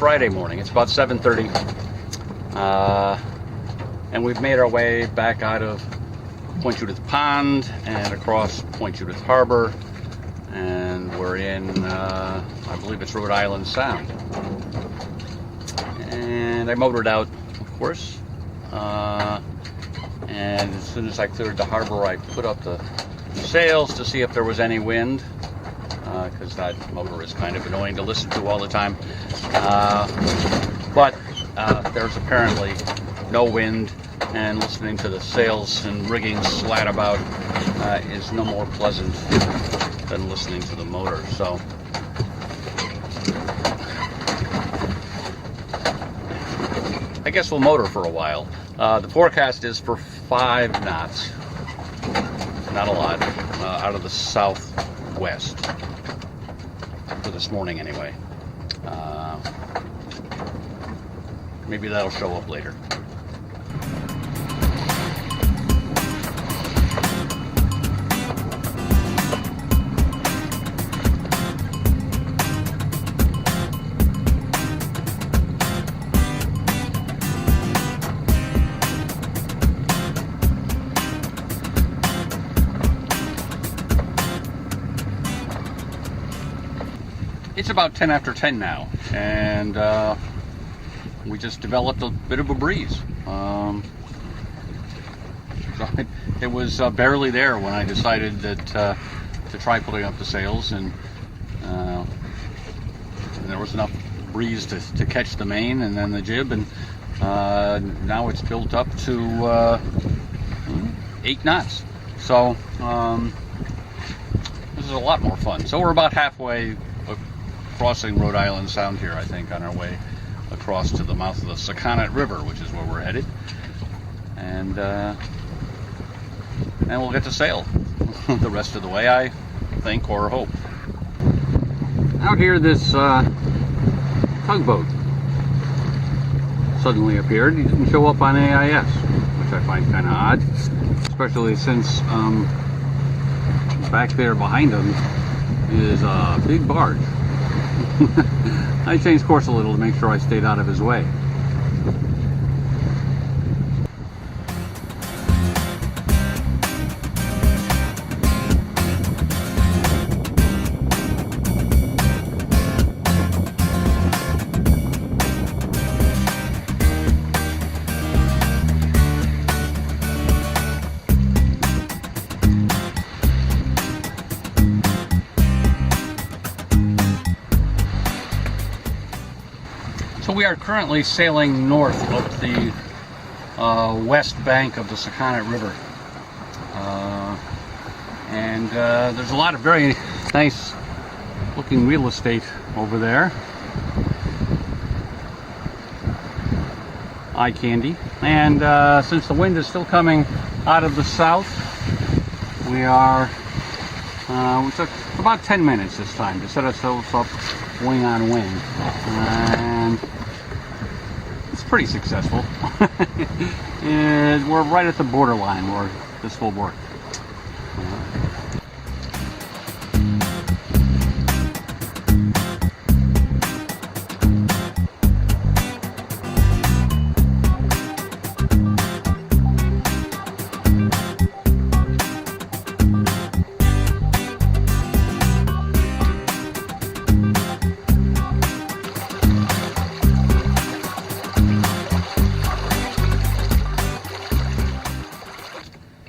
Friday morning. It's about 7:30, and we've made our way back out of Point Judith Pond and across Point Judith Harbor, and we're in, I believe it's Rhode Island Sound. And I motored out, of course, and as soon as I cleared the harbor, I put up the sails to see if there was any wind, because that motor is kind of annoying to listen to all the time. But there's apparently no wind, and listening to the sails and rigging slat about is no more pleasant than listening to the motor. So I guess we'll motor for a while. The forecast is for 5 knots. Not a lot. Out of the southwest. For this morning, anyway. Maybe that'll show up later. It's about 10 after 10 now, and we just developed a bit of a breeze. So it was barely there when I decided that to try putting up the sails, and there was enough breeze to catch the main and then the jib, and now it's built up to 8 knots. So this is a lot more fun. So we're about halfway crossing Rhode Island Sound here, I think, on our way across to the mouth of the Sakonnet River, which is where we're headed, and we'll get to sail the rest of the way, I think, or hope. Out here, this tugboat suddenly appeared. He didn't show up on AIS, which I find kind of odd, especially since back there behind him is a big barge. I changed course a little to make sure I stayed out of his way. So we are currently sailing north up the west bank of the Sakonnet River, and there's a lot of very nice looking real estate over there, eye candy, and since the wind is still coming out of the south, we took about 10 minutes this time to set ourselves up wing on wing, and it's pretty successful. And we're right at the borderline where this will work.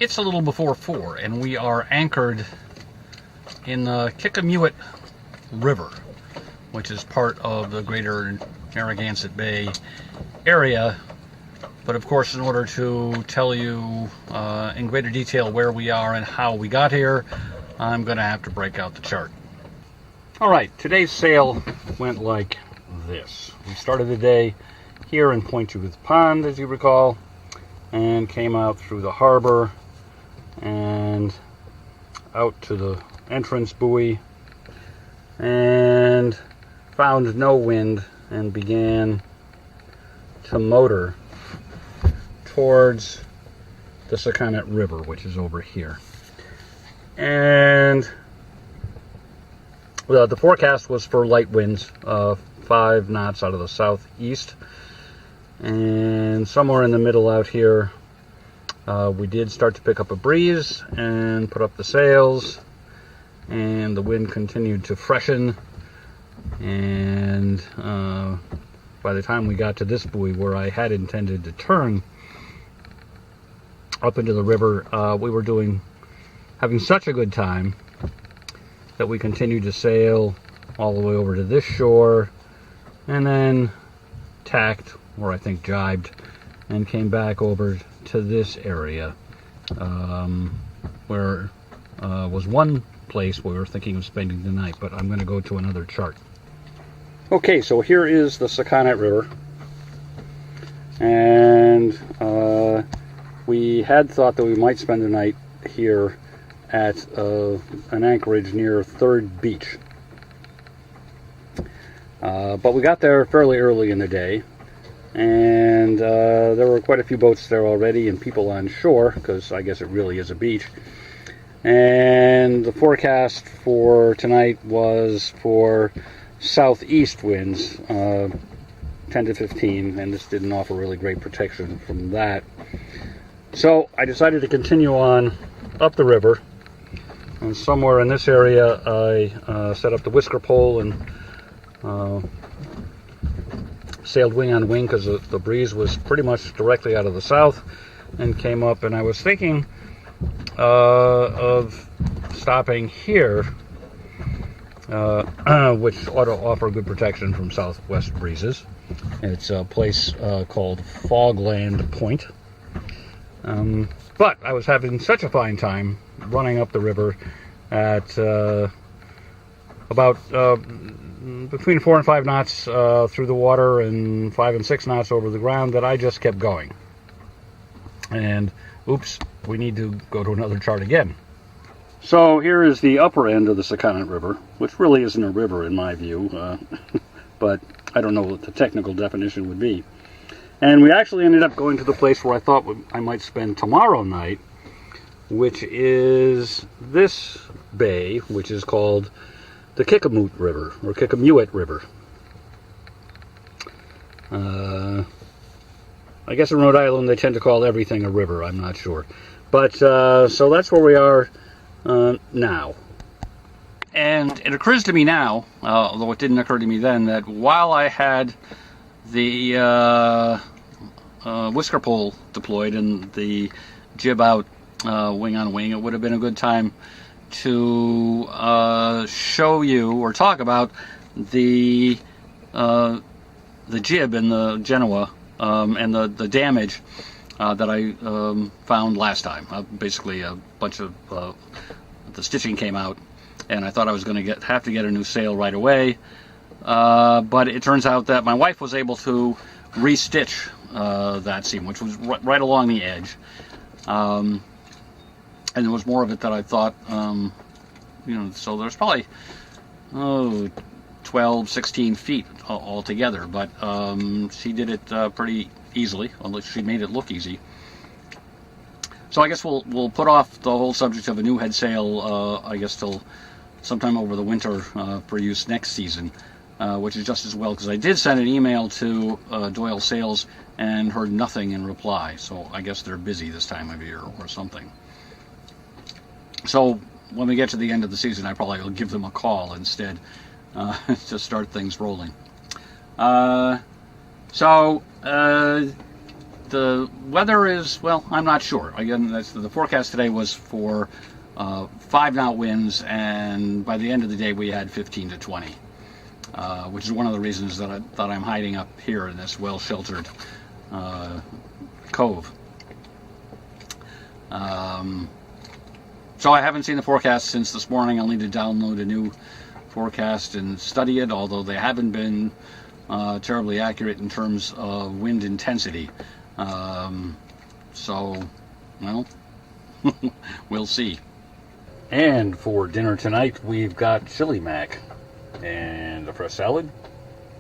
It's a little before 4, and we are anchored in the Kickamuit River, which is part of the greater Narragansett Bay area. But of course, in order to tell you in greater detail where we are and how we got here, I'm going to have to break out the chart. Alright, today's sail went like this. We started the day here in Point Judith Pond, as you recall, and came out through the harbor and out to the entrance buoy, and found no wind and began to motor towards the Sakonnet River, which is over here. And the forecast was for light winds, 5 knots out of the southeast. And somewhere in the middle out here, we did start to pick up a breeze and put up the sails, and the wind continued to freshen. And by the time we got to this buoy where I had intended to turn up into the river, we were having such a good time that we continued to sail all the way over to this shore, and then tacked, or I think jibed, and came back over to this area, where was one place where we were thinking of spending the night, but I'm going to go to another chart. Okay, so here is the Sakonnet River, and we had thought that we might spend the night here at an anchorage near 3rd Beach. But we got there fairly early in the day, and there were quite a few boats there already and people on shore, because I guess it really is a beach. And the forecast for tonight was for southeast winds, 10 to 15, and this didn't offer really great protection from that. So I decided to continue on up the river, and somewhere in this area I set up the whisker pole and sailed wing on wing, because the breeze was pretty much directly out of the south, and came up, and I was thinking of stopping here, which ought to offer good protection from southwest breezes. It's a place called Fogland Point. But I was having such a fine time running up the river at about between 4 and 5 knots through the water and 5 and 6 knots over the ground that I just kept going. And oops, we need to go to another chart again. So here is the upper end of the Sakonnet River, which really isn't a river in my view, but I don't know what the technical definition would be. And we actually ended up going to the place where I thought I might spend tomorrow night, which is this bay, which is called the Kickamuit River, or Kickamuit River. I guess in Rhode Island they tend to call everything a river, I'm not sure. But, so that's where we are now. And it occurs to me now, although it didn't occur to me then, that while I had the whisker pole deployed and the jib out wing on wing, it would have been a good time to show you or talk about the jib and the Genoa and the damage that I found last time. Basically, a bunch of the stitching came out, and I thought I was going to have to get a new sail right away. But it turns out that my wife was able to restitch that seam, which was right along the edge. And there was more of it that I thought, so there's probably 12, 16 feet altogether, but she did it pretty easily, although she made it look easy. So I guess we'll put off the whole subject of a new head sail, I guess, till sometime over the winter for use next season, which is just as well, because I did send an email to Doyle Sails and heard nothing in reply, so I guess they're busy this time of year or something. So when we get to the end of the season, I probably will give them a call instead to start things rolling. The weather is, well, I'm not sure. Again, the forecast today was for 5-knot winds, and by the end of the day we had 15 to 20, which is one of the reasons that I'm hiding up here in this well-sheltered cove. So I haven't seen the forecast since this morning. I'll need to download a new forecast and study it, although they haven't been terribly accurate in terms of wind intensity. So, well, we'll see. And for dinner tonight, we've got chili mac and a fresh salad,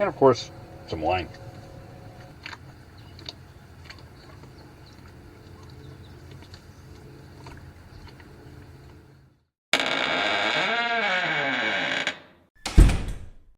and of course, some wine.